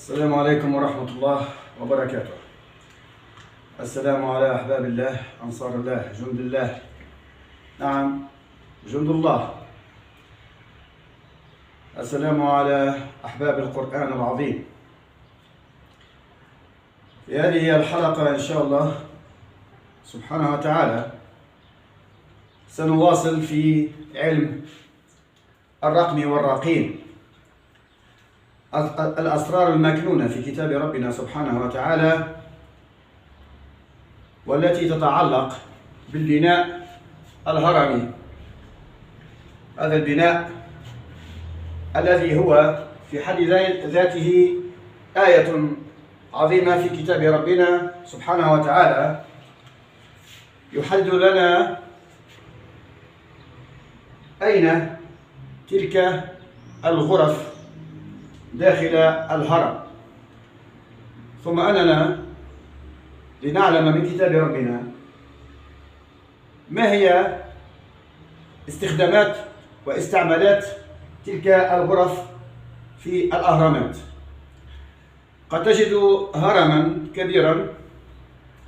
السلام عليكم ورحمة الله وبركاته. السلام على أحباب الله، أنصار الله، جند الله. نعم، جند الله. السلام على أحباب القرآن العظيم. في هذه الحلقة إن شاء الله سبحانه وتعالى سنواصل في علم الرقم والرقيم، الأسرار المكنونة في كتاب ربنا سبحانه وتعالى، والتي تتعلق بالبناء الهرمي. هذا البناء الذي هو في حد ذاته آية عظيمة في كتاب ربنا سبحانه وتعالى، يحدد لنا أين تلك الغرف داخل الهرم. ثم أننا لنعلم من كتاب ربنا ما هي استخدامات واستعمالات تلك الغرف في الأهرامات. قد تجد هرما كبيرا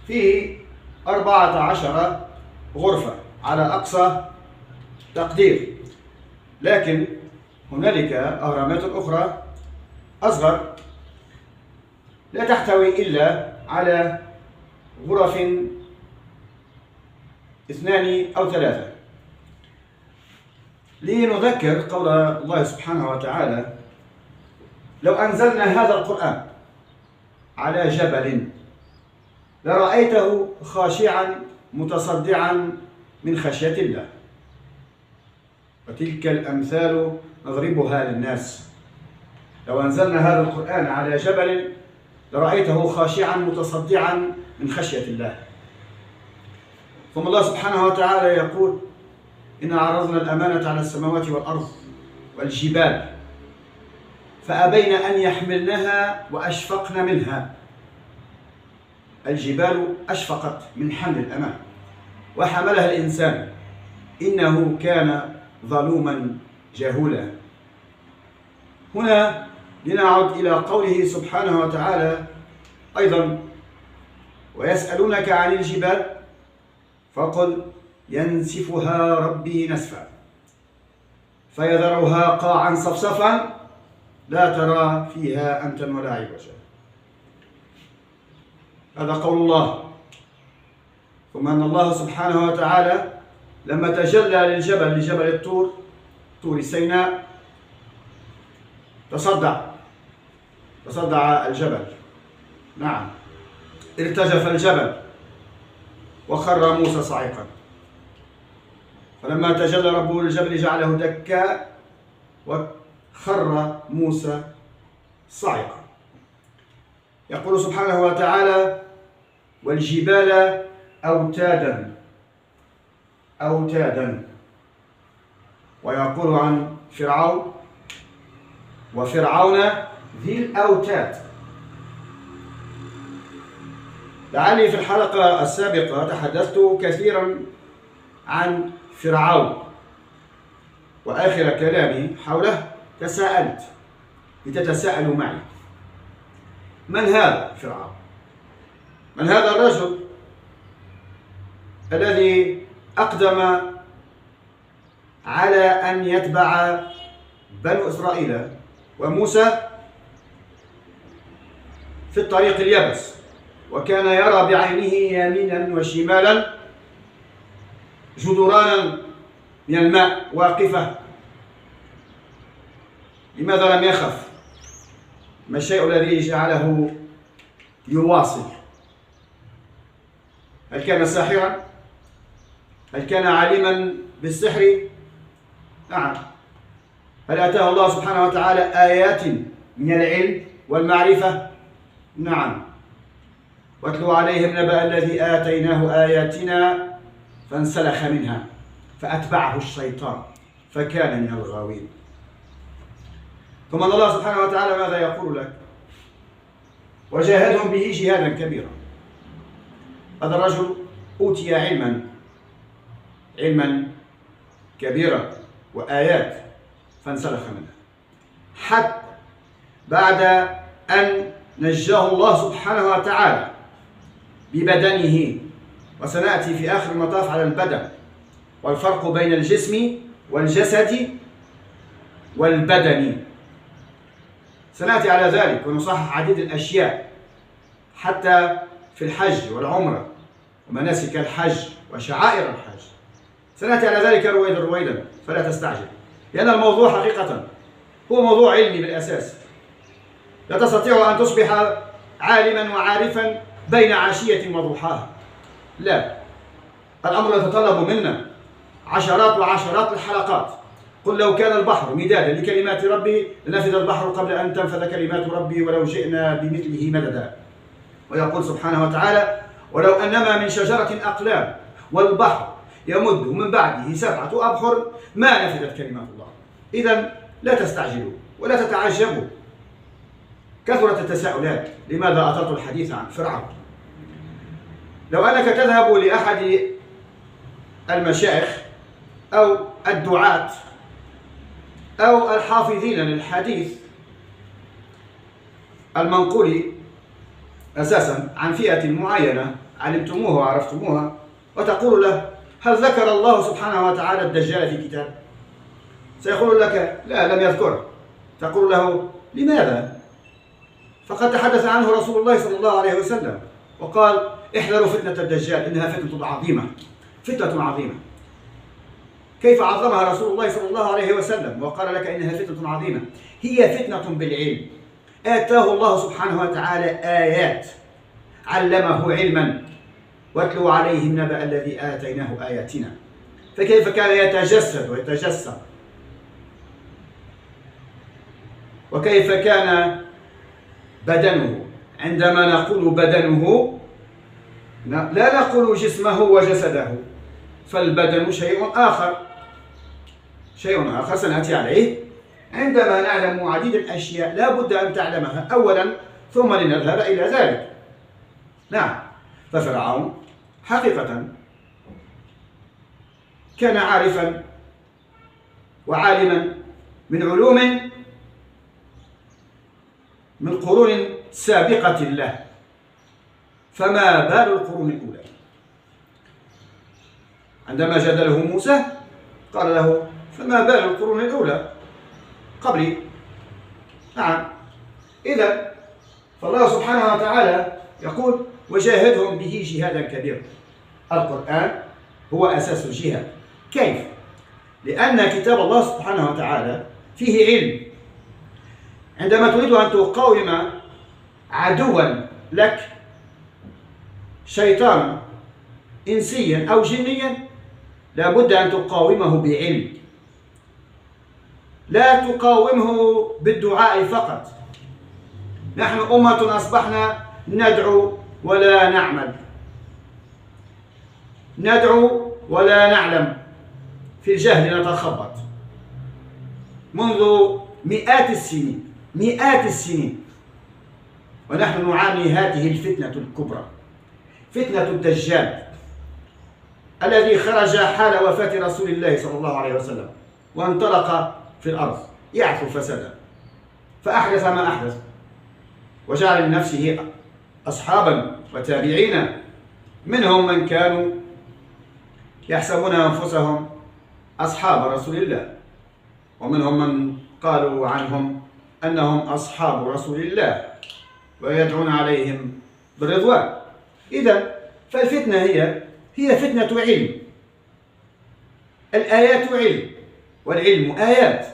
فيه 14 غرفة على أقصى تقدير، لكن هنالك أهرامات أخرى أصغر لا تحتوي إلا على غرف 2 أو 3. لنذكر قول الله سبحانه وتعالى: لو أنزلنا هذا القرآن على جبل لرأيته خاشعا متصدعا من خشية الله. وتلك الأمثال نضربها للناس. لو أنزلنا هذا القرآن على جبل لرأيته خاشعا متصدعا من خشية الله. ثم الله سبحانه وتعالى يقول: إنا عرضنا الأمانة على السماوات والأرض والجبال فأبين أن يحملنها وأشفقن منها. الجبال أشفقت من حمل الأمانة وحملها الإنسان إنه كان ظلوما جهولا. هنا لنعود إلى قوله سبحانه وتعالى أيضا: ويسألونك عن الجبال فقل ينسفها ربي نسفا فيذرها قاعا صفصفا لا ترى فيها أمتا ولا عوجا. هذا قول الله. ثم أن الله سبحانه وتعالى لما تجلى لجبل الطور، طور سيناء، تصدع الجبل. نعم، ارتجف الجبل وخر موسى صاعقا. فلما تجلى ربه للجبل جعله دكا وخر موسى صاعقا. يقول سبحانه وتعالى: والجبال أوتادا. ويقول عن فرعون: وفرعون ذي الأوتاد. لعلي في الحلقة السابقة تحدثت كثيرا عن فرعون، وآخر كلامي حوله تساءلت لتتساءلوا معي: من هذا فرعون؟ من هذا الرجل الذي أقدم على أن يتبع بنو إسرائيل وموسى في الطريق اليبس، وكان يرى بعينه يمينا وشمالا جدرانا من الماء واقفة؟ لماذا لم يخف؟ ما الشيء الذي جعله يواصل؟ هل كان ساحرا؟ هل كان عالما بالسحر؟ نعم. هل أتاه الله سبحانه وتعالى آيات من العلم والمعرفة؟ نعم. واتلو عليهم نبأ الذي آتيناه آياتنا فانسلخ منها فأتبعه الشيطان فكان من الغاوين. ثم الله سبحانه وتعالى ماذا يقول لك؟ وجاهدهم به جهادا كبيرا. هذا الرجل أوتي علما كبيرا وآيات فانسلخ منها، حتى بعد أن نجاه الله سبحانه وتعالى ببدنه، وسنأتي في آخر المطاف على البدن والفرق بين الجسم والجسد والبدن، سنأتي على ذلك ونصحح عديد الأشياء حتى في الحج والعمرة ومناسك الحج وشعائر الحج، سنأتي على ذلك رويدا رويدا فلا تستعجل، لأن الموضوع حقيقة هو موضوع علمي بالأساس. لا تستطيع أن تصبح عالما وعارفا بين عشية وضحاها، لا، الأمر يتطلب منا عشرات وعشرات الحلقات. قل لو كان البحر مدادا لكلمات ربي لنفذ البحر قبل أن تنفذ كلمات ربي ولو جئنا بمثله مددا. ويقول سبحانه وتعالى: ولو أنما من شجرة أقلام والبحر يمد من بعده 7 أبحر ما نفذت كلمات الله. إذن لا تستعجلوا ولا تتعجبوا. كثرت التساؤلات: لماذا أطلت الحديث عن فرعون؟ لو أنك تذهب لأحد المشايخ أو الدعاة أو الحافظين للحديث المنقول أساسا عن فئة معينة علمتموها وعرفتموها، وتقول له: هل ذكر الله سبحانه وتعالى الدجال في كتاب؟ سيقول لك: لا، لم يذكره. تقول له: لماذا؟ فقد تحدث عنه رسول الله صلى الله عليه وسلم وقال: احذروا فتنة الدجال إنها فتنة عظيمة، فتنة عظيمة. كيف عظمها رسول الله صلى الله عليه وسلم وقال لك إنها فتنة عظيمة؟ هي فتنة بالعلم، آتاه الله سبحانه وتعالى آيات، علمه علما، واتلو عليهم نبأ الذي آتيناه آياتنا. فكيف كان يتجسد ويتجسم، وكيف كان بدنه. عندما نقول بدنه لا نقول جسمه وجسده، فالبدن شيء آخر، شيء آخر سنأتي عليه عندما نعلم عديد الأشياء لا بد أن تعلمها أولا ثم لنذهب إلى ذلك. نعم، ففرعون حقيقة كان عارفا وعالما من علوم من قرون سابقة له، فما بال القرون الأولى؟ عندما جادله موسى قال له: فما بال القرون الأولى قبلي؟ نعم، إذا فالله سبحانه وتعالى يقول: وجاهدهم به جهادا كبيرا. القرآن هو أساس الجهاد. كيف؟ لأن كتاب الله سبحانه وتعالى فيه علم. عندما تريد أن تقاوم عدوا لك، شيطانا إنسيا أو جنيا، لا بد أن تقاومه بعلم، لا تقاومه بالدعاء فقط. نحن أمة أصبحنا ندعو ولا نعمل، ندعو ولا نعلم، في الجهل نتخبط منذ مئات السنين، مئات السنين، ونحن نعاني هذه الفتنة الكبرى، فتنة الدجال الذي خرج حال وفاة رسول الله صلى الله عليه وسلم وانطلق في الأرض يعثو فسادا، فأحدث ما أحدث، وجعل لنفسه أصحابا وتابعين، منهم من كانوا يحسبون أنفسهم أصحاب رسول الله، ومنهم من قالوا عنهم أنهم أصحاب رسول الله ويدعون عليهم بالرضوان. إذن فالفتنة هي فتنة علم. الآيات علم والعلم آيات.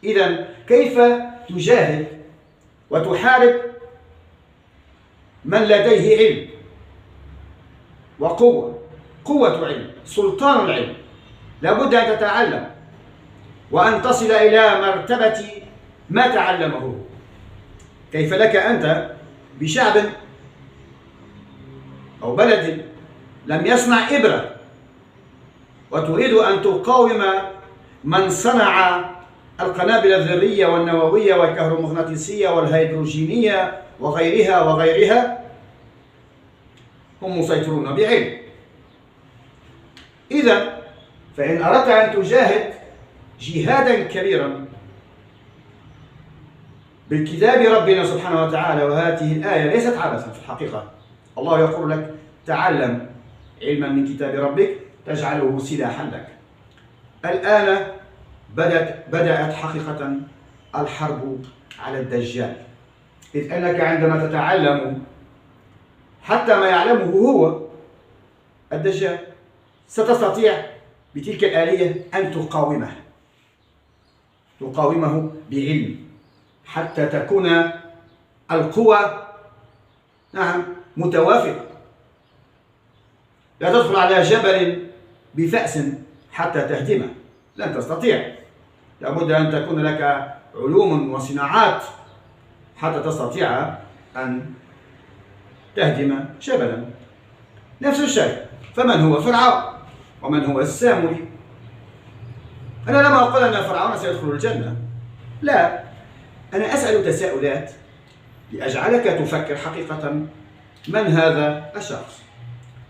إذن كيف تجاهد وتحارب من لديه علم وقوة، قوة علم، سلطان العلم؟ لابد أن تتعلم وأن تصل إلى مرتبة ما تعلمه. كيف لك أنت بشعب أو بلد لم يصنع إبرة وتريد أن تقاوم من صنع القنابل الذرية والنووية والكهرومغناطيسية والهيدروجينية وغيرها وغيرها؟ هم مسيطرون بعلم. إذا فإن أردت أن تجاهد جهادا كبيرا بكتاب ربنا سبحانه وتعالى. وهذه الآية ليست عبثا في الحقيقة. الله يقول لك: تعلم علما من كتاب ربك تجعله سلاحا لك. الآن بدأت حقيقة الحرب على الدجال، إذ أنك عندما تتعلم حتى ما يعلمه هو الدجال ستستطيع بتلك الآلية أن تقاومه بعلم، حتى تكون القوى متوافقة. لا تدخل على جبل بفأس حتى تهدمه، لن تستطيع. لابد أن تكون لك علوم وصناعات حتى تستطيع أن تهدم جبلا. نفس الشيء، فمن هو فرعون ومن هو السامري؟ أنا لم أقل أن فرعون سيدخل الجنة، لا، أنا أسأل تساؤلات لأجعلك تفكر حقيقة من هذا الشخص.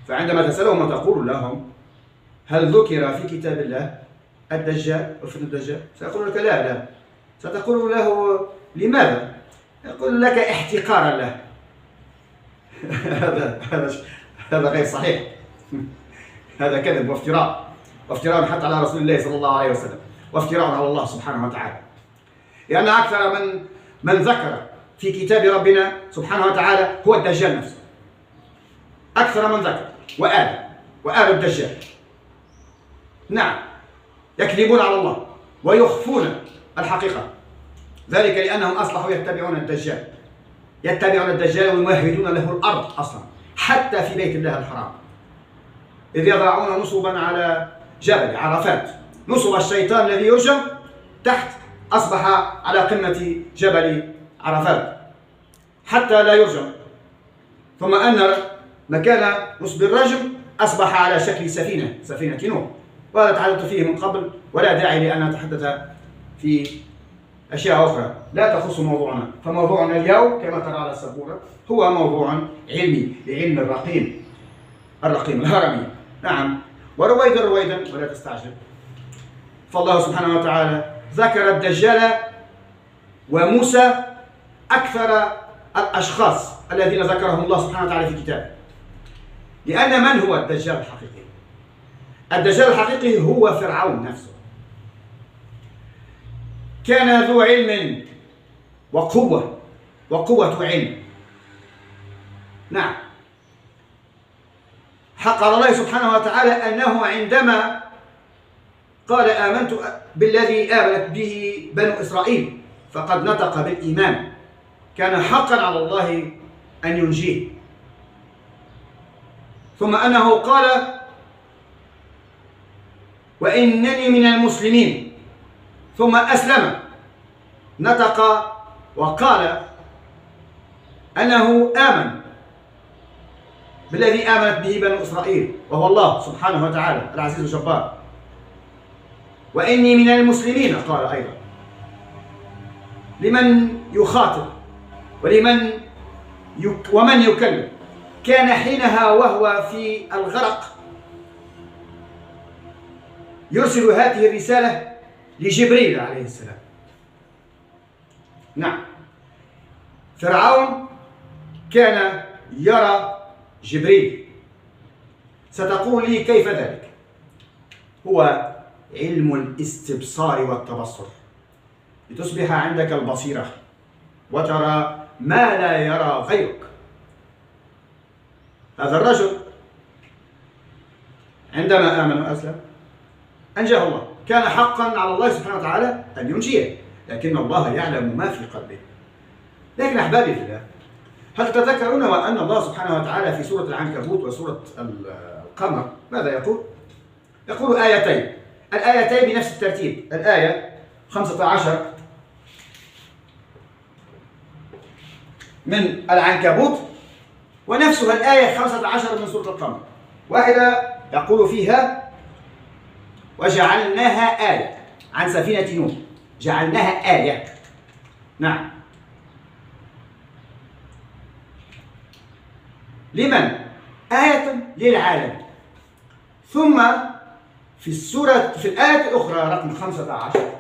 فعندما تسألهم وتقول لهم: هل ذكر في كتاب الله الدجال أو فتنة الدجال؟ سيقول لك: لا. ستقول له: لماذا؟ يقول لك: احتقارا له. هذا غير صحيح. هذا كذب وافتراء حتى على رسول الله صلى الله عليه وسلم، وافتراء على الله سبحانه وتعالى. لأن أكثر من ذكر في كتاب ربنا سبحانه وتعالى هو الدجال نفسه. أكثر من ذكر وآل الدجال. نعم، يكذبون على الله ويخفون الحقيقة، ذلك لأنهم أصبحوا يتبعون الدجال ويمهدون له الأرض أصلا، حتى في بيت الله الحرام، إذ يضعون نصبا على جبل عرفات. نصب الشيطان الذي يرجم تحت أصبح على قمة جبل عرفات حتى لا يرجم، ثم أن مكان نصب الرجم أصبح على شكل سفينة نوح. وهذا تحدثت فيه من قبل، ولا داعي لأن نتحدث في أشياء أخرى لا تخص موضوعنا. فموضوعنا اليوم كما ترى على السبورة هو موضوع علمي لعلم الرقيم الهرمي. نعم، ورويدا ولا تستعجل. فالله سبحانه وتعالى ذكر الدجال وموسى أكثر الأشخاص الذين ذكرهم الله سبحانه وتعالى في كتابه. لأن من هو الدجال الحقيقي؟ الدجال الحقيقي هو فرعون نفسه. كان ذو علم وقوة علم. نعم، حق على الله سبحانه وتعالى أنه عندما قال: آمنت بالذي آمنت به بنو إسرائيل فقد نطق بالإيمان، كان حقا على الله أن ينجيه. ثم أنه قال: وإنني من المسلمين، ثم أسلم، نطق وقال أنه آمن بالذي آمنت به بنو إسرائيل وهو الله سبحانه وتعالى العزيز الجبار. وإني من المسلمين قال أيضا لمن يخاطب ومن يكلم. كان حينها وهو في الغرق يرسل هذه الرسالة لجبريل عليه السلام. نعم، فرعون كان يرى جبريل. ستقول لي: كيف ذلك؟ هو علم الاستبصار والتبصر، لتصبح عندك البصيرة وترى ما لا يرى غيرك. هذا الرجل عندما آمن وأسلم أنجاه الله، كان حقا على الله سبحانه وتعالى أن ينجيه، لكن الله يعلم ما في قلبه. لكن أحبابي في الله، هل تتذكرون وأن الله سبحانه وتعالى في سورة العنكبوت وسورة القمر ماذا يقول؟ يقول آيتين، الآيتين بنفس الترتيب. الآية 15 من العنكبوت ونفسها الآية 15 من سورة القمر، واحدة يقول فيها: وجعلناها آية، عن سفينة نوح جعلناها آية. نعم، لمن؟ آية للعالم. ثم في الآية الأخرى رقم 15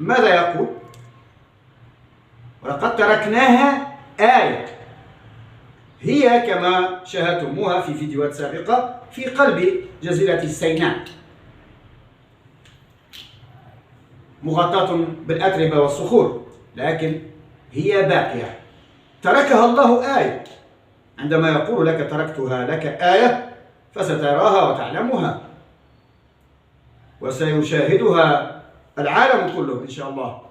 ماذا يقول؟ ولقد تركناها آية، هي كما شاهدتموها في فيديوهات سابقة في قلب جزيرة سيناء، مغطاة بالأتربة والصخور، لكن هي باقية. تركها الله آية، عندما يقول لك تركتها لك آية فستراها وتعلمها وسيشاهدها العالم كله إن شاء الله.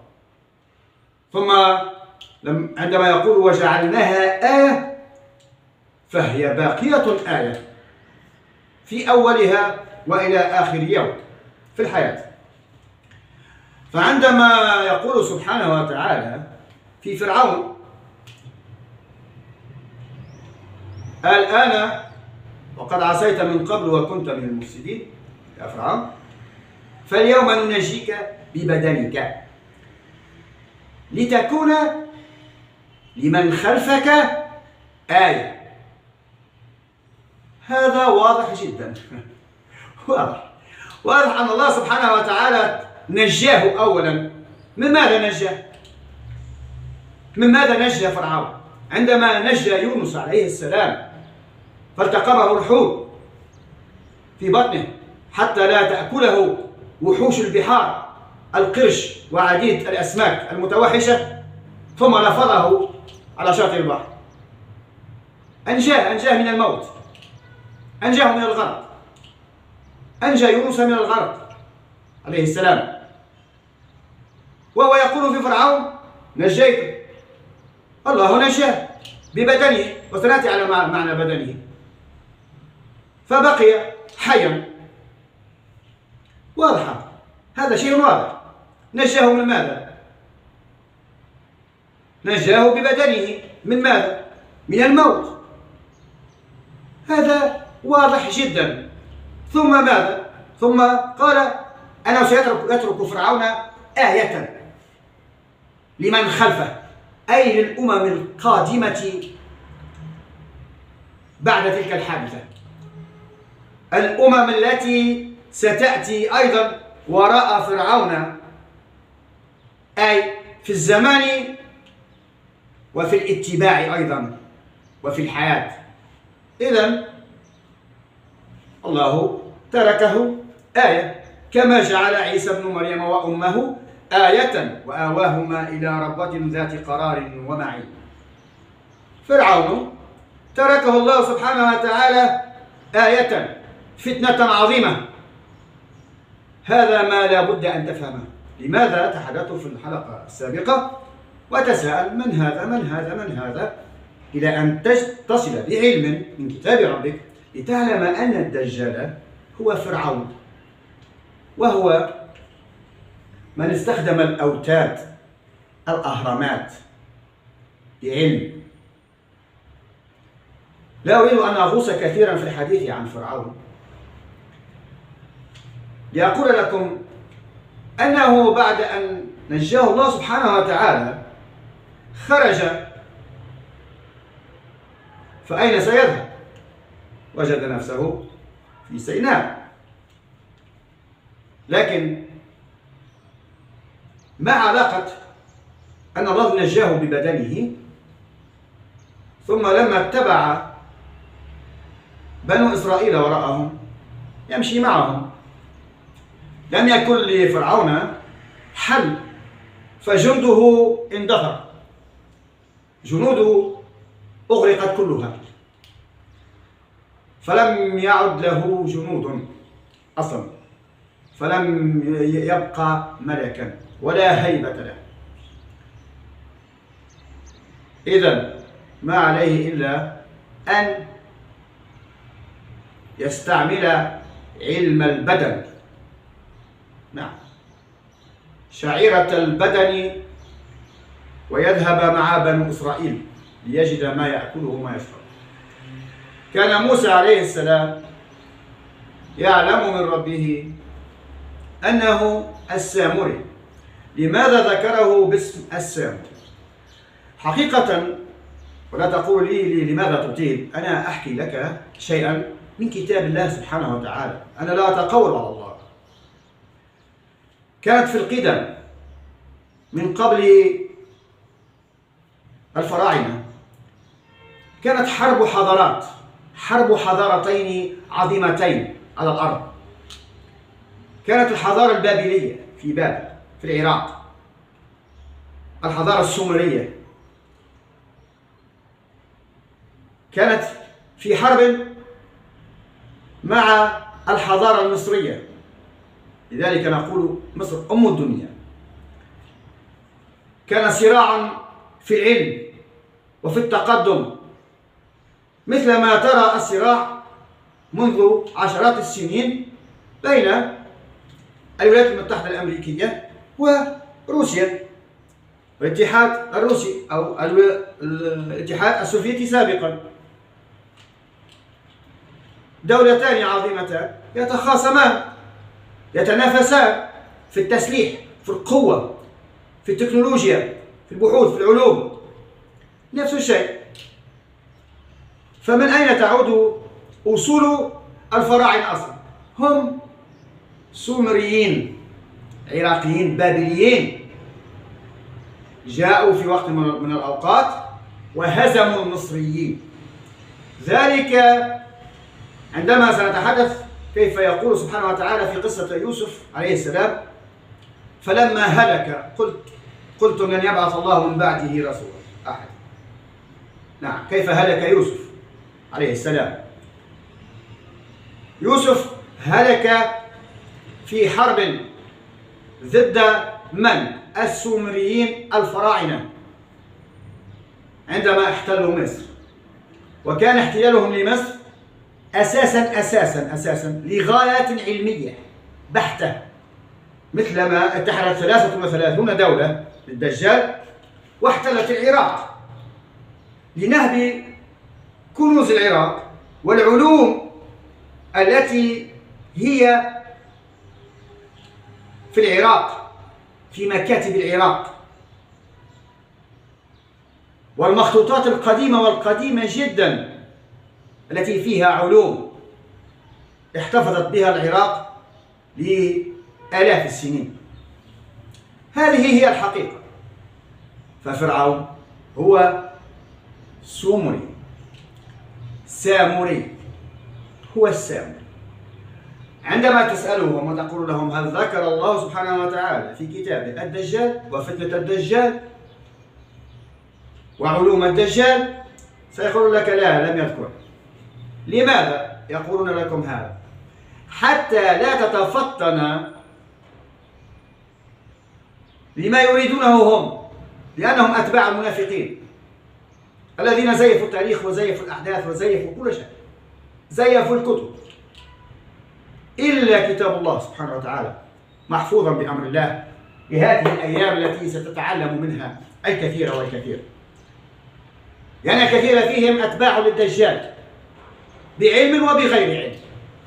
ثم عندما يقول وجعلناها آية فهي باقية آية في أولها وإلى آخر يوم في الحياة. فعندما يقول سبحانه وتعالى في فرعون الآن وقد عصيت من قبل وكنت من المفسدين يا فرعون فاليوم ننجيك ببدنك لتكون لمن خلفك آية. هذا واضح جدا واضح أن الله سبحانه وتعالى نجاه أولا. من ماذا نجاه؟ من ماذا نجى فرعون؟ عندما نجى يونس عليه السلام فالتقمه الحوت في بطنه حتى لا تأكله وحوش البحار القرش وعديد الأسماك المتوحشة، ثم رفضه على شاطئ البحر. أنجاه من الموت، أنجاه من الغرق، أنجى يونس من الغرق عليه السلام، وهو يقول في فرعون نجيته. الله نجاه ببدنه، وسنأتي على معنى بدنه، فبقي حيا. واضحة، هذا شيء واضح. نجاه من ماذا؟ نجاه ببدنه من ماذا؟ من الموت. هذا واضح جدا. ثم ماذا؟ ثم قال أنه سيترك فرعون آية لمن خلفه، أي للأمم القادمة بعد تلك الحادثة، الأمم التي ستأتي أيضا وراء فرعون، أي في الزمان وفي الاتباع أيضا وفي الحياة. إذن الله تركه آية، كما جعل عيسى بن مريم وأمه آية وآواهما إلى ربوة ذات قرار ومعين. فرعون تركه الله سبحانه وتعالى آية، فتنة عظيمة. هذا ما لا بد أن تفهمه. لماذا تحدثت في الحلقة السابقة وتساءل من هذا من هذا من هذا، إلى أن تصل بعلم من كتاب ربك لتعلم أن الدجال هو فرعون، وهو من استخدم الأوتاد الأهرامات بعلم. لا أريد أن أغوص كثيرا في الحديث عن فرعون، لأقول لكم أنه بعد أن نجاه الله سبحانه وتعالى خرج، فأين سيذهب؟ وجد نفسه في سيناء. لكن ما علاقة أن الله نجاه ببدنه ثم لما اتبع بنو إسرائيل وراءهم يمشي معهم؟ لم يكن لفرعون حل، فجنده اندثر، جنوده أغرقت كلها، فلم يعد له جنود أصلا، فلم يبقى ملكا ولا هيبة له. إذن ما عليه إلا أن يستعمل علم البدن، نعم، شعيرة البدن، ويذهب مع بنو إسرائيل ليجد ما يأكله وما يشرب. كان موسى عليه السلام يعلم من ربه أنه السامري. لماذا ذكره باسم السامري؟ حقيقة، ولا تقول لي لماذا تطيل، أنا أحكي لك شيئا من كتاب الله سبحانه وتعالى، أنا لا أتقول على الله. كانت في القدم من قبل الفراعنة كانت حرب حضارتين عظيمتين على الأرض. كانت الحضارة البابلية في بابل في العراق، الحضارة السومرية كانت في حرب مع الحضارة المصرية، لذلك نقول مصر أم الدنيا. كان صراعا في العلم وفي التقدم، مثل ما ترى الصراع منذ عشرات السنين بين الولايات المتحدة الأمريكية وروسيا، الاتحاد الروسي أو الاتحاد السوفيتي سابقا. دولتان عظيمتان يتخاصمان، يتنافسان في التسليح، في القوة، في التكنولوجيا، في البحوث، في العلوم، نفس الشيء. فمن أين تعود أصول الفراعنة أصلا؟ هم سومريين، عراقيين، بابليين، جاءوا في وقت من الأوقات وهزموا المصريين. ذلك عندما سنتحدث كيف يقول سبحانه وتعالى في قصة يوسف عليه السلام: فلما هلك قلتم لن يبعث الله من بعده رسولا أحد. نعم، كيف هلك يوسف عليه السلام؟ يوسف هلك في حرب ضد من؟ السومريين الفراعنة، عندما احتلوا مصر. وكان احتلالهم لمصر أساسا لغايات علمية بحتة، مثلما اتحدت 33 دولة للدجال واحتلت العراق لنهب كنوز العراق والعلوم التي هي في العراق، في مكاتب العراق، والمخطوطات القديمة جدا التي فيها علوم احتفظت بها العراق لآلاف السنين. هذه هي الحقيقة. ففرعون هو سامري، هو السامري. عندما تسألهم وتقول لهم هل ذكر الله سبحانه وتعالى في كتابه الدجال وفتنة الدجال وعلوم الدجال، سيقول لك لا، لم يذكر. لماذا يقولون لكم هذا؟ حتى لا تتفطن لما يريدونه هم، لأنهم أتباع المنافقين الذين زيفوا التاريخ وزيفوا الأحداث وزيفوا كل شيء، زيفوا الكتب، إلا كتاب الله سبحانه وتعالى محفوظا بأمر الله لهذه الأيام التي ستتعلم منها الكثير والكثير. يعني الكثير فيهم أتباع للدجال بعلم وبغير علم،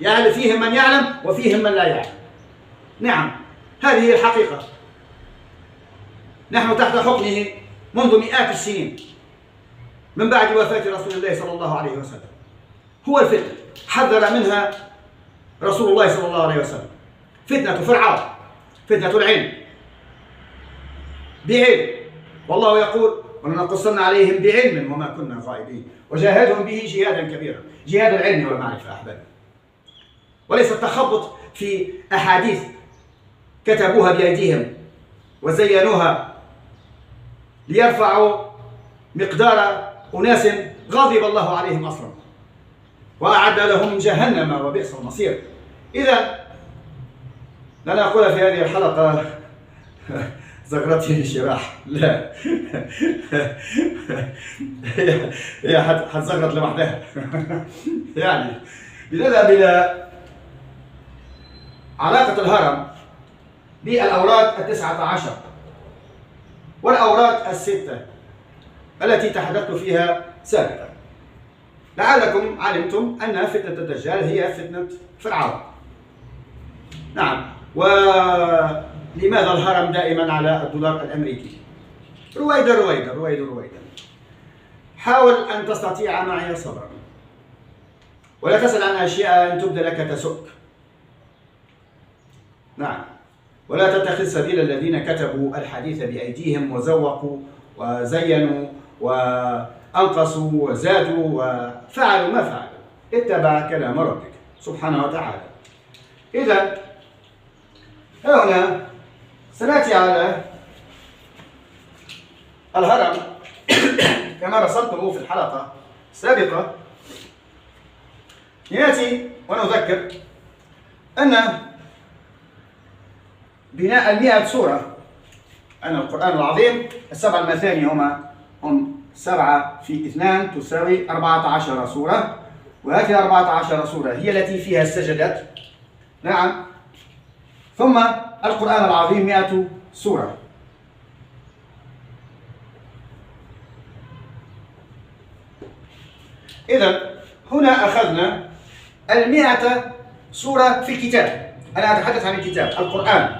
يعني فيهم من يعلم وفيهم من لا يعلم. نعم، هذه هي الحقيقة. نحن تحت حكمه منذ مئات السنين من بعد وفاة رسول الله صلى الله عليه وسلم. هو الفتنة حذر منها رسول الله صلى الله عليه وسلم، فتنة فرعون، فتنة العلم بعلم، والله يقول ولنقصن عليهم بعلم وما كنا غائبين، وجاهدهم به جهادا كبيرا، جهاد العلم والمعرفة أحبابي، وليس التخبط في أحاديث كتبوها بأيديهم وزينوها ليرفعوا مقدار أناس غضب الله عليهم أصلا وأعد لهم جهنم وبئس المصير. إذا لن أقول في هذه الحلقة زغرتني الشراح، لا هي حتزغرت لوحدها يعني لنذهب إلى علاقة الهرم بالأوراد 19 والأوراد 6 التي تحدثت فيها سابقا. لعلكم علمتم أن فتنة الدجال هي فتنة فرعون. نعم، ولماذا الهرم دائما على الدولار الأمريكي؟ رويدا. حاول أن تستطيع معي صبرا، ولا تسأل عن أشياء إن تبدى لك تسؤك. نعم، ولا تتخذ سبيل الذين كتبوا الحديث بأيديهم وزوقوا وزينوا وأنقصوا وزادوا وفعلوا ما فعلوا، اتبع كلام ربك سبحانه وتعالى. إذا هنا سنأتي على الهرم كما رسمته في الحلقة السابقة. يأتي ونذكر أن بناء 100 سورة، أن القرآن العظيم السبع المثاني هم 7 في 2 تساوي 14 سورة، وهذه 14 سورة هي التي فيها السجدات. نعم. ثم القرآن العظيم 100 سورة. إذا هنا أخذنا 100 سورة في الكتاب. أنا أتحدث عن الكتاب القرآن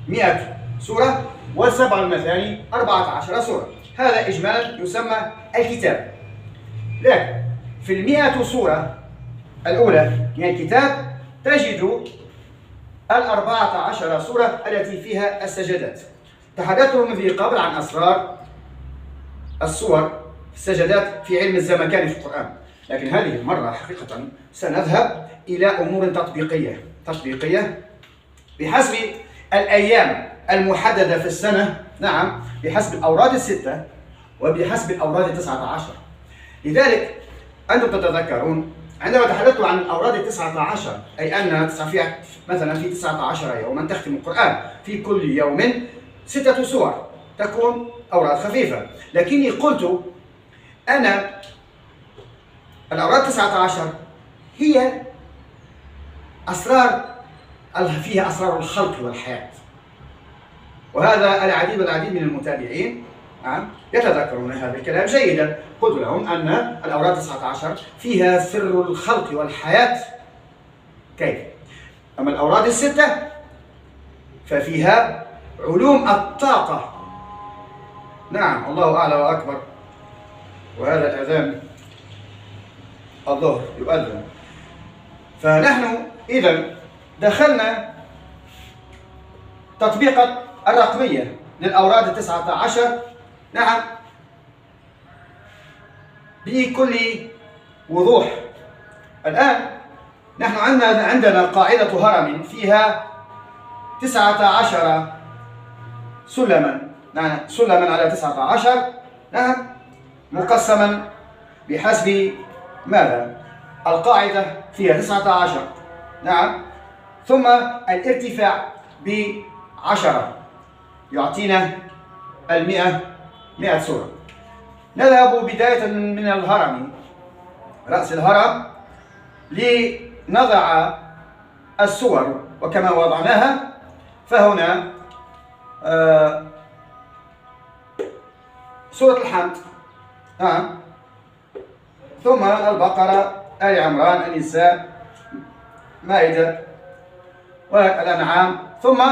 100 سورة، والسبع المثاني 14 سورة. هذا إجمالا يسمى الكتاب. لكن في 100 سورة الأولى من الكتاب تجد 14 سورة التي فيها السجدات. تحدثت من قبل عن أسرار السور السجدات في علم الزمكان في القرآن، لكن هذه المرة حقيقة سنذهب إلى أمور تطبيقية بحسب الأيام المحددة في السنة. نعم، بحسب الأوراد الستة وبحسب الأوراد 19. لذلك أنتم تتذكرون عندما تحدثت عن الأوراد 19، أي أن مثلا في 19 يوما تختم القرآن، في كل يوم 6 سور تكون أوراد خفيفة. لكني قلت أن الأوراد 19 هي فيها أسرار الخلق والحياة. وهذا العديد من المتابعين يتذكرون هذا الكلام جيدا. قلت لهم أن الأوراد 19 فيها سر الخلق والحياة. كيف؟ أما الأوراد الستة ففيها علوم الطاقة. نعم، الله أعلى وأكبر. وهذا الأذان الظهر يؤذن. فنحن إذا دخلنا تطبيقة الرقمية للأوراد 19. نعم، بكل وضوح. الآن نحن عندنا قاعدة هرم فيها 19 سلما. نعم، سلما على 19. نعم، مقسما بحسب ماذا؟ القاعدة فيها 19. نعم، ثم الارتفاع ب10 يعطينا 100 سورة. نذهب بداية من الهرم، رأس الهرم، لنضع السور وكما وضعناها. فهنا سورة الحمد، ثم البقرة، آل عمران، النساء، مائدة، والأنعام. ثم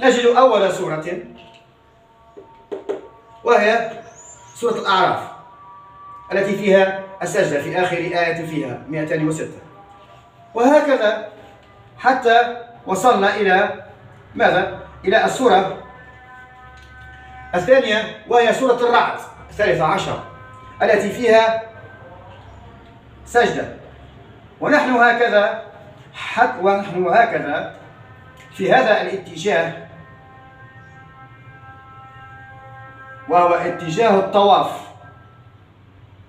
نجد أول سورة وهي سورة الأعراف التي فيها السجدة في آخر آية فيها 206. وهكذا حتى وصلنا إلى ماذا؟ إلى السورة الثانية وهي سورة الرعد 13 التي فيها سجدة. ونحن هكذا في هذا الاتجاه، وهو اتجاه الطواف.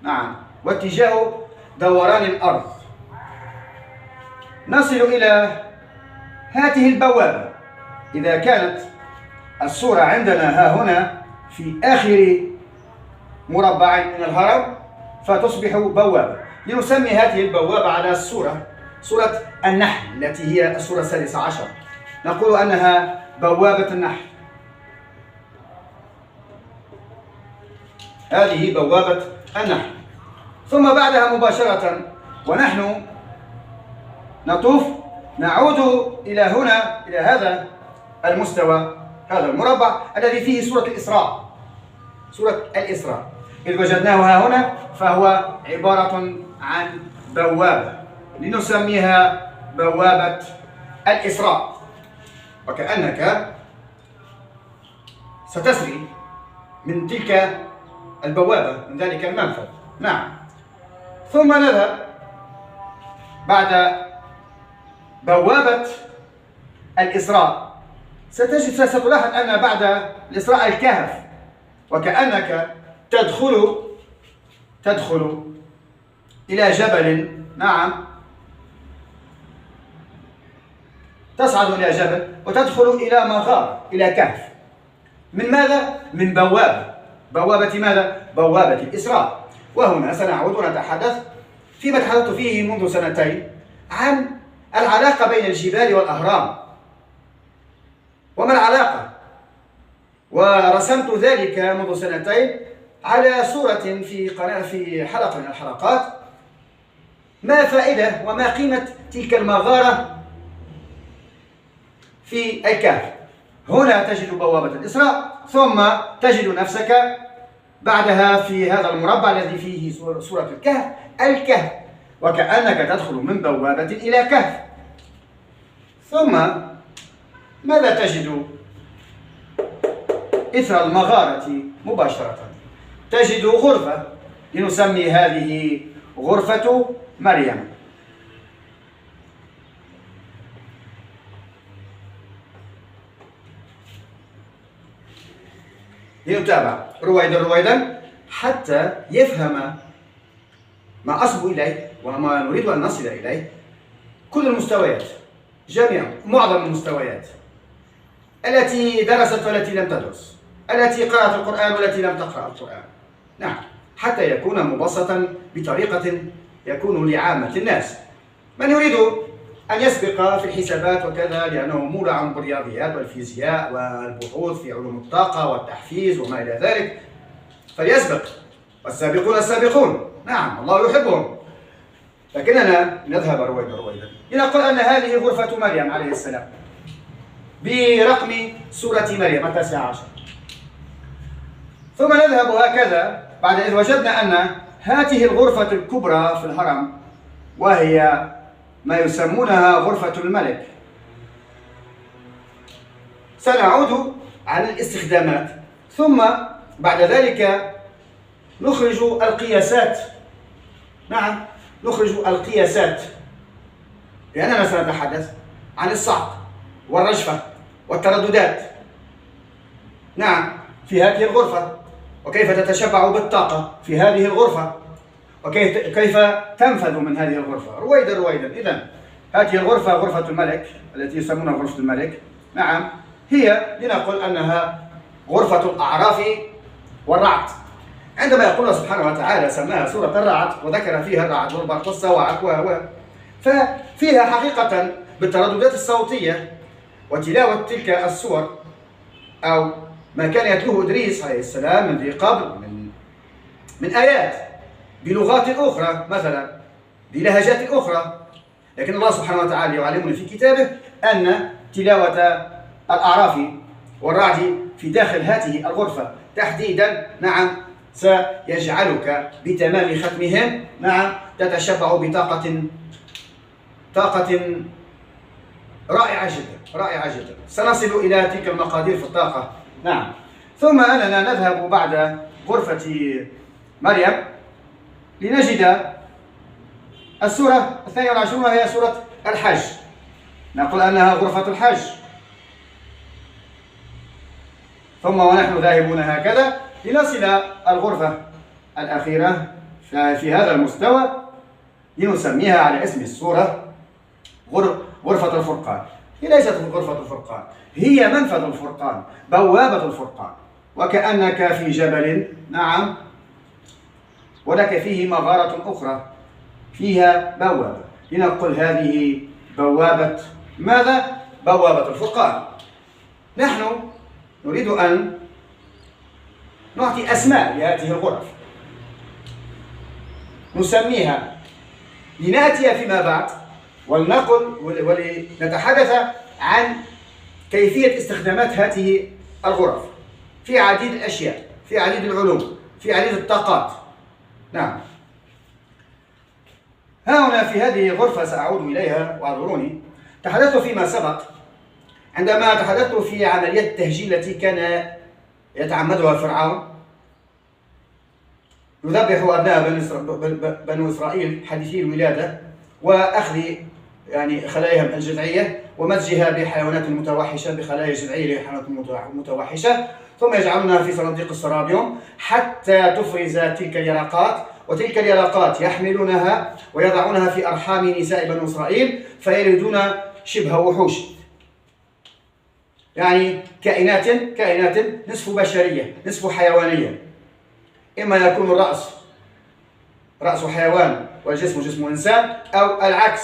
نعم، واتجاه دوران الأرض. نصل إلى هذه البوابة. إذا كانت السورة عندنا ها هنا في آخر مربع من الهرم فتصبح بوابة. لنسمي هذه البوابة على السورة سورة النحل التي هي السورة 16. نقول أنها بوابة النحل. هذه بوابة النحل. ثم بعدها مباشرة ونحن نطوف نعود إلى هنا، إلى هذا المستوى، هذا المربع الذي فيه سورة الإسراء. سورة الإسراء إذ وجدناه ها هنا فهو عبارة عن بوابة، لنسميها بوابة الإسراء. وكأنك ستسري من تلك البوابة من ذلك المنفذ. نعم. ثم نذهب بعد بوابة الإسراء. ستلاحظ أن بعد الإسراء الكهف، وكأنك تدخل إلى جبل. نعم، تصعد إلى جبل وتدخل إلى مغارة، إلى كهف. من ماذا؟ من بوابة ماذا؟ بوابة الإسراء. وهنا سنعود ونتحدث فيما تحدثت فيه منذ سنتين عن العلاقة بين الجبال والأهرام. وما العلاقة؟ ورسمت ذلك منذ سنتين على صورة في حلقة من الحلقات. ما فائدة وما قيمة تلك المغارة في الكهف؟ هنا تجد بوابة الإسراء، ثم تجد نفسك بعدها في هذا المربع الذي فيه صورة الكهف، وكأنك تدخل من بوابة إلى كهف. ثم ماذا تجد إثر المغارة مباشرة؟ تجد غرفة، لنسمي هذه غرفة مريم. لنتابع رويدا حتى يفهم ما أصبو إليه وما نريد أن نصل إليه. كل المستويات، معظم المستويات التي درست والتي لم تدرس، التي قرأت القرآن والتي لم تقرأ القرآن. نعم، حتى يكون مبسطا بطريقة يكون لعامة الناس. من يريد أن يسبق في الحسابات وكذا لأنه مولع بالرياضيات والفيزياء والبحوث في علوم الطاقة والتحفيز وما إلى ذلك فليسبق، والسابقون السابقون. نعم، الله يحبهم. لكننا نذهب رويدا لنقول أن هذه غرفة مريم عليه السلام برقم سورة مريم 19. ثم نذهب هكذا بعد إذ وجدنا أن هذه الغرفة الكبرى في الهرم، وهي ما يسمونها غرفة الملك. سنعود على الاستخدامات، ثم بعد ذلك نخرج القياسات. نعم، نخرج القياسات، لأننا سنتحدث عن الصعق والرجفة والترددات. نعم، في هذه الغرفة، وكيف تتشبع بالطاقة في هذه الغرفة، وكيف تنفذ من هذه الغرفة. رويدا. إذن هذه الغرفة غرفة الملك التي يسمونها غرفة الملك. نعم، هي لنقل أنها غرفة الأعراف والرعد. عندما يقول الله سبحانه وتعالى سماها سورة الرعد وذكر فيها الرعد والبرق والصواعق فيها حقيقة بالترددات الصوتية وتلاوة تلك السور، أو ما كان يتلوه إدريس عليه السلام من ذي قبل من آيات بلغات أخرى، مثلا بلهجات أخرى. لكن الله سبحانه وتعالى يعلمنا في كتابه أن تلاوة الأعراف والرعد في داخل هذه الغرفة تحديدا، نعم، سيجعلك بتمام ختمهم، نعم، تتشبع بطاقة رائعة جدا. سنصل إلى تلك المقادير في الطاقة. نعم. ثم أننا نذهب بعد غرفة مريم لنجد السورة 22 وهي سورة الحج. نقول أنها غرفة الحج. ثم ونحن ذاهبون هكذا لنصل الغرفة الأخيرة في هذا المستوى، لنسميها على اسم السورة غرفة الفرقان. هي ليست غرفة الفرقان، هي منفذ الفرقان، بوابة الفرقان. وكأنك في جبل، نعم، ولك فيه مغارة أخرى فيها بوابة. لنقل هذه بوابة ماذا؟ بوابة الفرقان. نحن نريد أن نعطي أسماء لهذه الغرف، نسميها لنأتي فيما بعد ولنتحدث عن كيفية استخدامات هذه الغرف في عديد الأشياء، في عديد العلوم، في عديد الطاقات. نعم. ها هنا في هذه الغرفة سأعود إليها واعذروني. تحدثت فيما سبق عندما تحدثت في عملية التهجين التي كان يتعمدها فرعون يذبح أبناء بنو إسرائيل حديثي الولادة وأخذ يعني خلاياهم الجذعية ومزجها بحيوانات متوحشة بخلايا جذعية لحيوانات متوحشة، ثم يجعلونها في صناديق السرابيوم حتى تفرز تلك اليرقات، وتلك اليرقات يحملونها ويضعونها في أرحام نساء بنو إسرائيل فيلدون شبه وحوش، يعني كائنات نصف بشرية نصف حيوانية، إما يكون الرأس رأس حيوان والجسم جسم إنسان، أو العكس،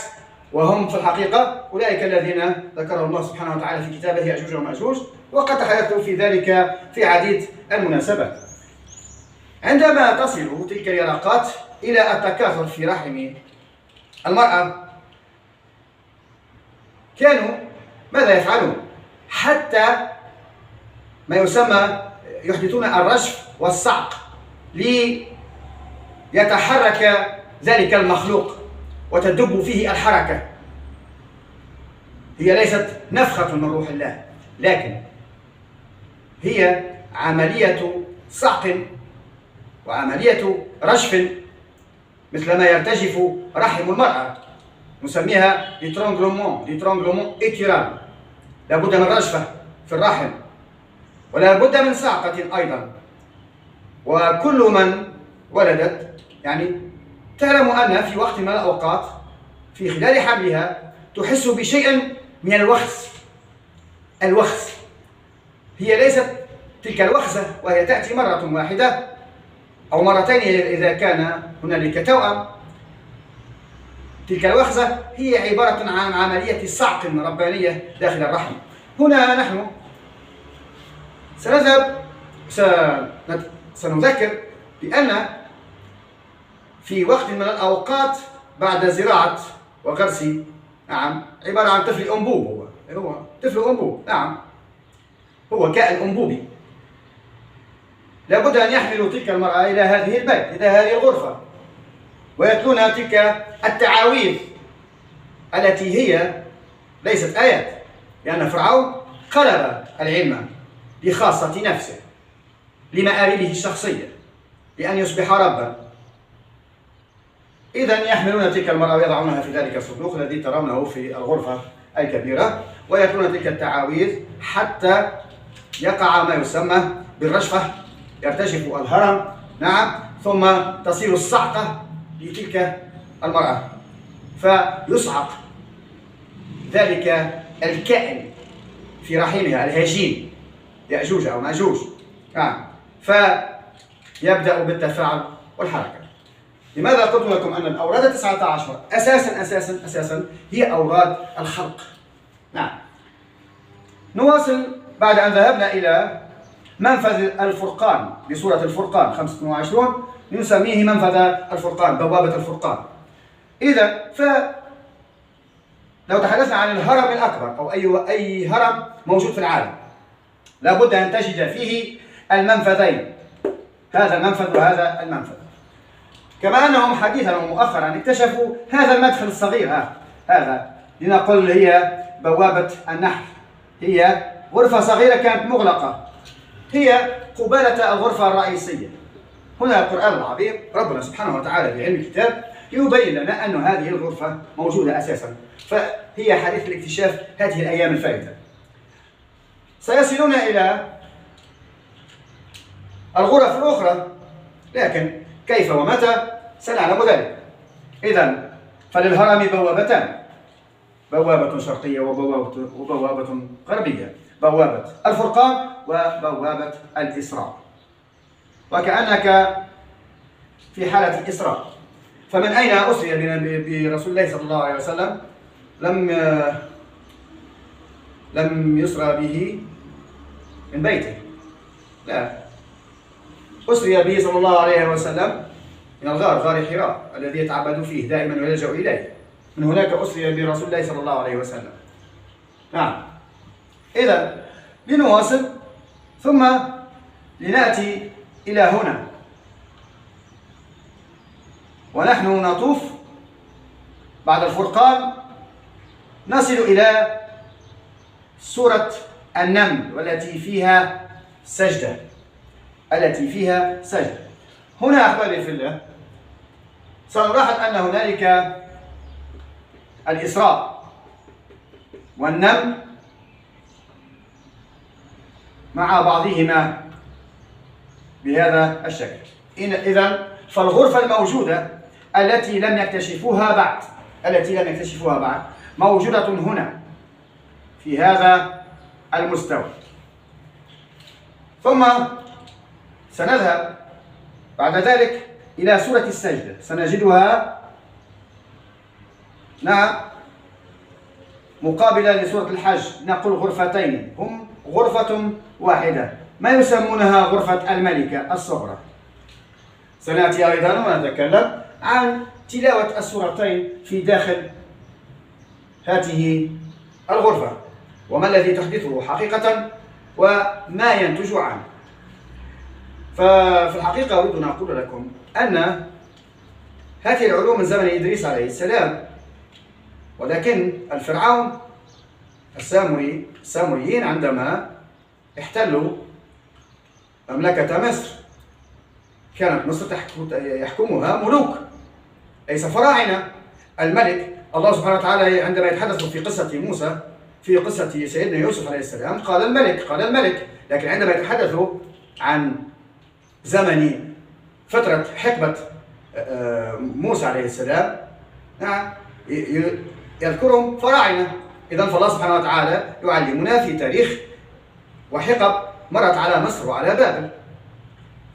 وهم في الحقيقة أولئك الذين ذكرهم الله سبحانه وتعالى في كتابه يأجوج ومأجوج، وقد تحدثت في ذلك في عديد المناسبات. عندما تصل تلك اليرقات إلى التكاثر في رحم المرأة كانوا ماذا يفعلون؟ حتى ما يسمى يحدثون الرجف والصعق ليتحرك ذلك المخلوق وتدب فيه الحركة. هي ليست نفخة من روح الله، لكن هي عملية صعق وعملية رجف مثل ما يرتجف رحم المرأة، نسميها لترونغلومون إيتيرال. لابد من رجفة في الرحم ولا بد من صعقة أيضا. وكل من ولدت يعني تعلم أن في وقت من الأوقات في خلال حملها تحس بشيء من الوخز. هي ليست تلك الوخزة وهي تأتي مرة واحدة أو مرتين إذا كان هنالك توأم. تلك الوخزة هي عبارة عن عملية صعق ربانية داخل الرحم. هنا نحن سنذكر بأن في وقت من الأوقات بعد زراعة وغرس عبارة عن طفل أنبوب، هو طفل أنبوب، هو كائن أنبوبي، لابد أن يحملوا تلك المرأة إلى هذه البيت، إلى هذه الغرفة، ويتلون تلك التعاويذ التي هي ليست آيات، لأن فرعون قلب العلم لخاصة نفسه لمآربه الشخصية لأن يصبح ربا. إذن يحملون تلك المرأة ويضعونها في ذلك الصندوق الذي ترونه في الغرفة الكبيرة، ويتلون تلك التعاويذ حتى يقع ما يسمى بالرجفة، يرتجف الهرم، ثم تصير الصعقة لتلك المرأة فيصعق ذلك الكائن في رحمها الهجين يأجوج أو مأجوج، فيبدأ بالتفاعل والحركة. لماذا قلت لكم أن الأوراد 19 أساسا هي أوراد الخلق؟ نواصل بعد أن ذهبنا إلى منفذ الفرقان بسورة الفرقان 25 نسميه منفذ الفرقان، بوابة الفرقان. إذا لو تحدثنا عن الهرم الأكبر أو أي هرم موجود في العالم لابد أن تجد فيه المنفذين، هذا المنفذ وهذا المنفذ. كما أنهم حديثا ومؤخرا اكتشفوا هذا المدخل الصغير، هذا لنقل هي بوابة النحل، هي غرفة صغيرة كانت مغلقة، هي قبالة الغرفة الرئيسية. هنا القرآن العظيم ربنا سبحانه وتعالى بعلم الكتاب يبين لنا أن هذه الغرفة موجودة أساسا، فهي حديث الاكتشاف هذه الأيام الفائتة. سيصلون إلى الغرف الأخرى، لكن كيف ومتى سنعلم ذلك. إذن فللهرم بوابتان، بوابة شرقية وبوابة غربية، بوابة الفرقان وبوابة الإسراء. وكأنك في حالة الإسراء، فمن أين أسري برسول الله صلى الله عليه وسلم؟ لم يسرى به من بيته، لا، أسري به صلى الله عليه وسلم من الغار، غار حراء الذي يتعبد فيه دائما ويلجأ إليه، من هناك أسري برسول الله صلى الله عليه وسلم. إذا لنواصل ثم لنأتي إلى هنا ونحن نطوف بعد الفرقان، نصل إلى سورة النمل والتي فيها سجدة، هنا أحبابي في الله سنلاحظ أن هنالك الإسراء والنمل مع بعضهما بهذا الشكل. إذن فالغرفة الموجودة التي لم يكتشفوها بعد موجودة هنا في هذا المستوى. ثم سنذهب بعد ذلك إلى سورة السجدة، سنجدها مقابلة لسورة الحج، نقول غرفتين، هم غرفة واحدة، ما يسمونها غرفة الملكة الصغرى. سنأتي أيضا ونتكلم عن تلاوة السورتين في داخل هذه الغرفة، وما الذي تحدثه حقيقة وما ينتج عنه. ففي الحقيقة أريد أن أقول لكم أن هذه العلوم من زمن إدريس عليه السلام، ولكن الفرعون السامريين عندما احتلوا مملكة مصر كانت مصر يحكمها ملوك ليس فراعنة. الملك الله سبحانه وتعالى عندما يتحدث في قصة موسى في قصة سيدنا يوسف عليه السلام قال الملك، لكن عندما يتحدث عن زمن فترة حقبة موسى عليه السلام يذكرهم فراعنة. إذن فالله سبحانه وتعالى يعلمنا في تاريخ وحقب مرت على مصر وعلى بابل.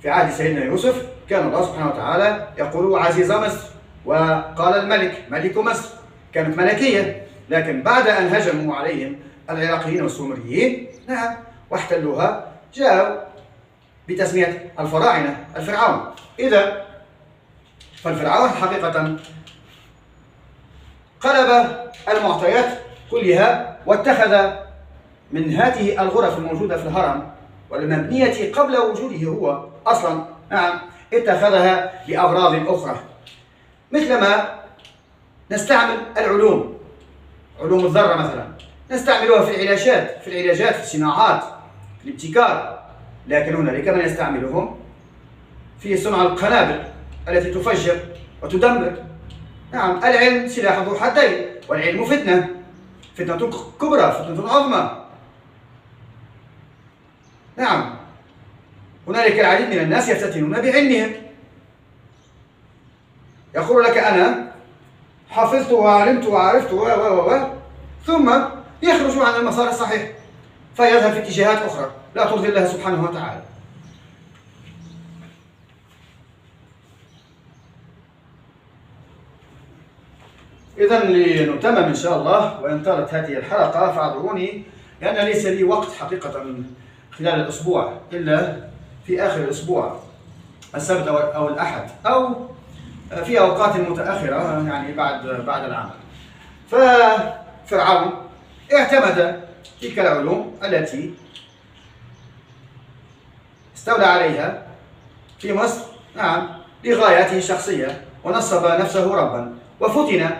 في عهد سيدنا يوسف كان الله سبحانه وتعالى يقول عزيز مصر، وقال الملك ملك مصر، كانت ملكية. لكن بعد أن هجموا عليهم العراقيين والسومريين واحتلوها جاءوا بتسمية الفراعنة الفرعون. إذا فالفرعون حقيقة قلب المعطيات كلها واتخذ من هذه الغرف الموجودة في الهرم والمبنية قبل وجوده هو أصلا اتخذها لأغراض أخرى، مثلما نستعمل العلوم، علوم الذرة مثلا نستعملها في العلاجات في الصناعات في الابتكار، لكن هنالك من يستعملهم في صنع القنابل التي تفجر وتدمر. العلم سلاح ذو حدين، والعلم فتنة كبرى، فتنة عظمى. هنالك العديد من الناس يفتتنون بعلمهم، يقول لك أنا حفظت وعلمت وعرفت ثم يخرج عن المسار الصحيح فيذهب في اتجاهات أخرى لا ترضي الله سبحانه وتعالى. إذن لنتمم إن شاء الله، وإن طالت هذه الحلقة فاعذروني لأن ليس لي وقت حقيقة خلال الأسبوع إلا في آخر الأسبوع، السبت أو الأحد أو في أوقات متأخرة يعني بعد العمل. ففرعون اعتمد تلك العلوم التي استولى عليها في مصر لغاياته الشخصية، ونصب نفسه ربا وفتن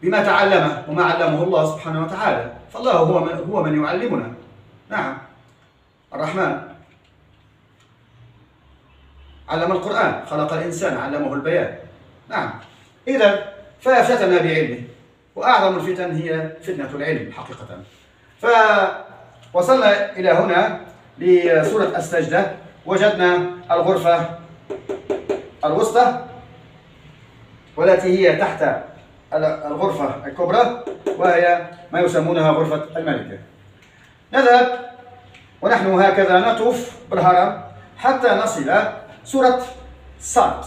بما تعلمه وما علمه الله سبحانه وتعالى. فالله هو من يعلمنا. الرحمن علم القرآن، خلق الإنسان، علمه البيان. إذا ففتنا بعلمه، وأعظم الفتن هي فتنة العلم حقيقة. فوصلنا إلى هنا لسورة السجدة، وجدنا الغرفة الوسطى والتي هي تحت الغرفة الكبرى، وهي ما يسمونها غرفة الملكة. نذهب ونحن هكذا نطوف بالهرم حتى نصل إلى سورة صاد،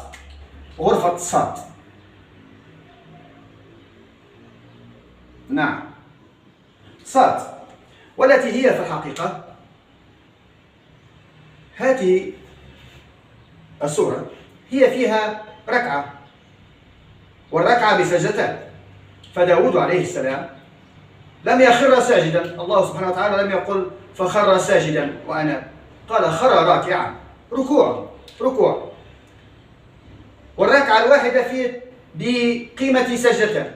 غرفة صاد. صاد، والتي هي في الحقيقة هذه السورة هي فيها ركعة، والركعة بسجدتان. فداود عليه السلام لم يخر ساجدا، الله سبحانه وتعالى لم يقل فخر ساجدا وأناب، قال خر راكعا، ركوع. والركعة الواحدة فيه بقيمة سجدتان.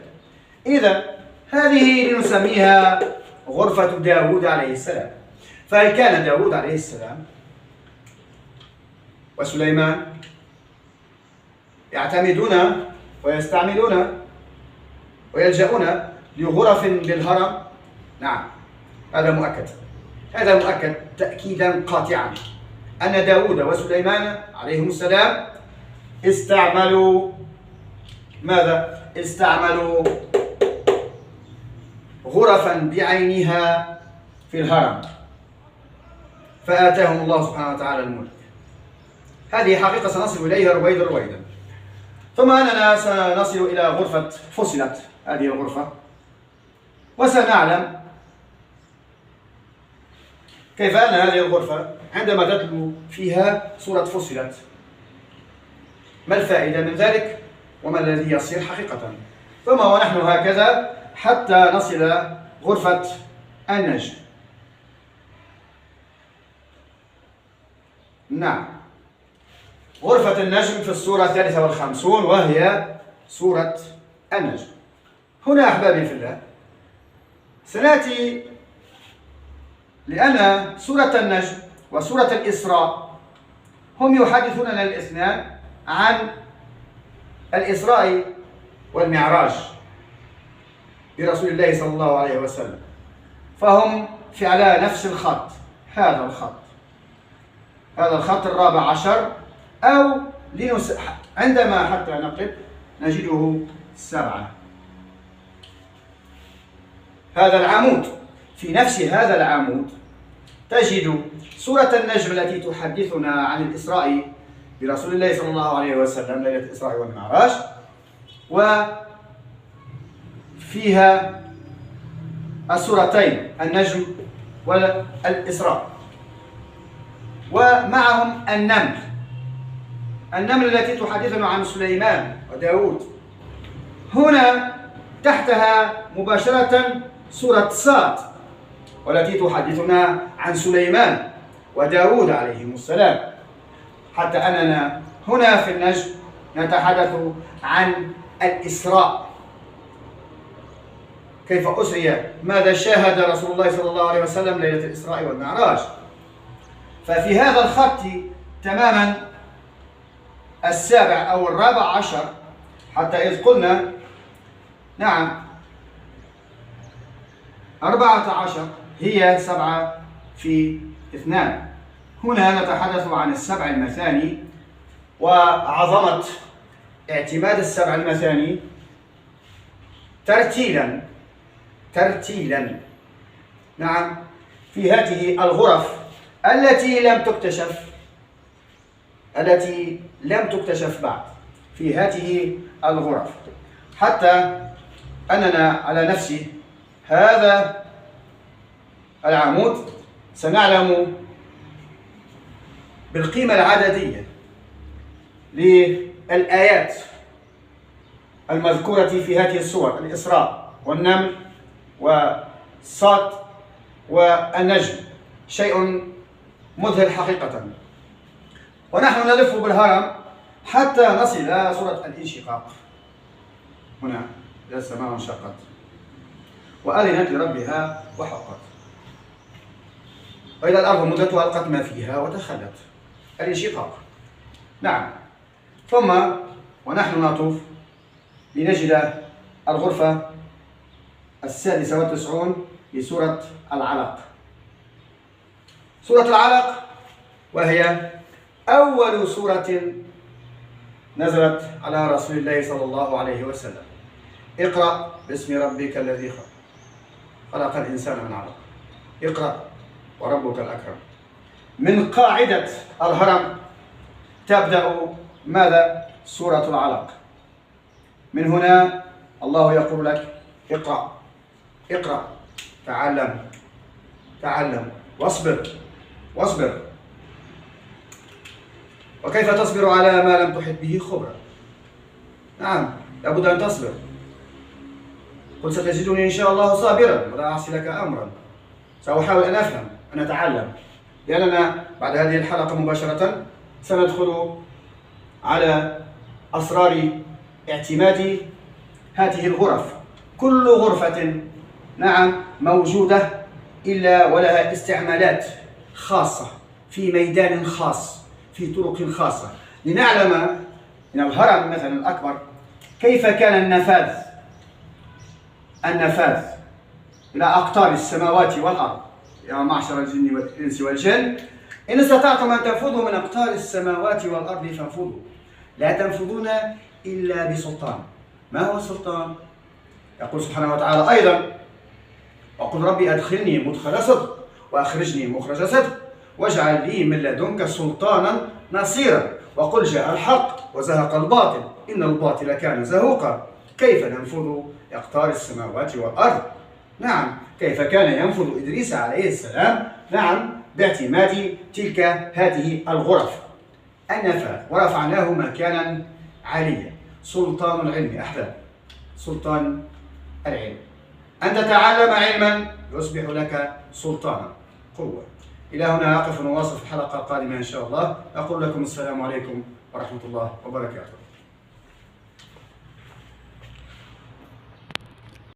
إذا هذه لنسميها غرفة داود عليه السلام. فهل كان داود عليه السلام وسليمان يعتمدون ويستعملون ويلجؤون لغرف بالهرم. نعم، هذا مؤكد، هذا مؤكد تأكيدا قاطعا أن داود وسليمان عليهم السلام استعملوا ماذا؟ استعملوا غرفا بعينها في الهرم، فآتاهم الله سبحانه وتعالى الملك. هذه حقيقة سنصل إليها رويدا رويدا. ثم أننا سنصل إلى غرفة فصلت، هذه الغرفة، وسنعلم كيف أن هذه الغرفة عندما تتلو فيها سورة فصلت ما الفائدة من ذلك وما الذي يصير حقيقة. ثم ونحن هكذا حتى نصل إلى غرفة النجم. نعم، غرفة النجم في السورة 53 وهي سورة النجم. هنا أحبابي في الله سنأتي، لأن سورة النجم وسورة الإسراء هم يحدثوننا الاثنان عن الإسراء والمعراج برسول الله صلى الله عليه وسلم، فهم في على نفس الخط، هذا الخط الرابع عشر، أو عندما حتى نقلب نجده 7. هذا العمود، في نفس هذا العمود تجد سورة النجم التي تحدثنا عن الإسراء برسول الله صلى الله عليه وسلم، ليلة الإسراء والمعراج، وفيها السورتين النجم والإسراء، ومعهم النمل التي تحدثنا عن سليمان وداود. هنا تحتها مباشرة سورة صاد، والتي تحدثنا عن سليمان وداود عليهم السلام، حتى أننا هنا في النجم نتحدث عن الإسراء، كيف أسري، ماذا شاهد رسول الله صلى الله عليه وسلم ليلة الإسراء والمعراج. ففي هذا الخط تماما 7 أو 14، حتى إذ قلنا نعم 14 هي 7 في 2. هنا نتحدث عن السبع المثاني وعظمة اعتماد السبع المثاني ترتيلا. نعم، في هذه الغرف التي لم تكتشف بعد، في هذه الغرف، حتى أننا على نفس هذا العمود سنعلم بالقيمة العددية للآيات المذكورة في هذه السور: الإسراء والنمل والصاد والنجم، شيء مذهل حقيقة. ونحن نلف بالهرم حتى نصل إلى سورة الانشقاق. هنا: إذا السماء انشقت وأذنت لربها وحقت وإذا الأرض مدت وألقت ما فيها وتخلت. الانشقاق. نعم. ثم ونحن نطوف لنجد الغرفة 96 لسورة العلق. سورة العلق وهي أول سورة نزلت على رسول الله صلى الله عليه وسلم. اقرأ باسم ربك الذي خلق، خلق الإنسان من علق، اقرأ وربك الأكرم. من قاعدة الهرم تبدأ ماذا؟ سورة العلق. من هنا الله يقول لك: اقرأ، اقرأ، تعلم، واصبر. وكيف تصبر على ما لم تحط به خبرا؟ نعم، لابد أن تصبر. قل ستجدني إن شاء الله صابرا ولا أعصي لك أمرا. سأحاول أن أفهم، أن أتعلم، لأننا بعد هذه الحلقة مباشرة سندخل على أسرار اعتماد هذه الغرف. كل غرفة نعم موجودة إلا ولها استعمالات خاصة في ميدان خاص، في طرق خاصة، لنعلم من الهرم مثلا الأكبر، كيف كان النفاذ إلى أقطار السماوات والأرض. يا معشر الجن والإنس والجن إن استطعتم أن تنفذوا من أقطار السماوات والأرض فانفذوا، لا تنفذون إلا بسلطان. ما هو السلطان؟ يقول سبحانه وتعالى أيضا: وقل ربي أدخلني مدخل صدق وأخرجني مخرج صدق واجعل لي من لدنك سلطانا نصيرا وقل جاء الحق وزهق الباطل إن الباطل كان زهوقا. كيف ننفذ أقطار السماوات والأرض؟ نعم، كيف كان ينفذ إدريس عليه السلام؟ نعم، باعتماد هذه الغرف النفاذ، ورفعناه مكانا عليا. سلطان العلم أحباب، سلطان العلم، أن تتعلم علما يصبح لك سلطانا، قوة. إلى هنا أقف ونواصل في الحلقة القادمة إن شاء الله. أقول لكم السلام عليكم ورحمة الله وبركاته.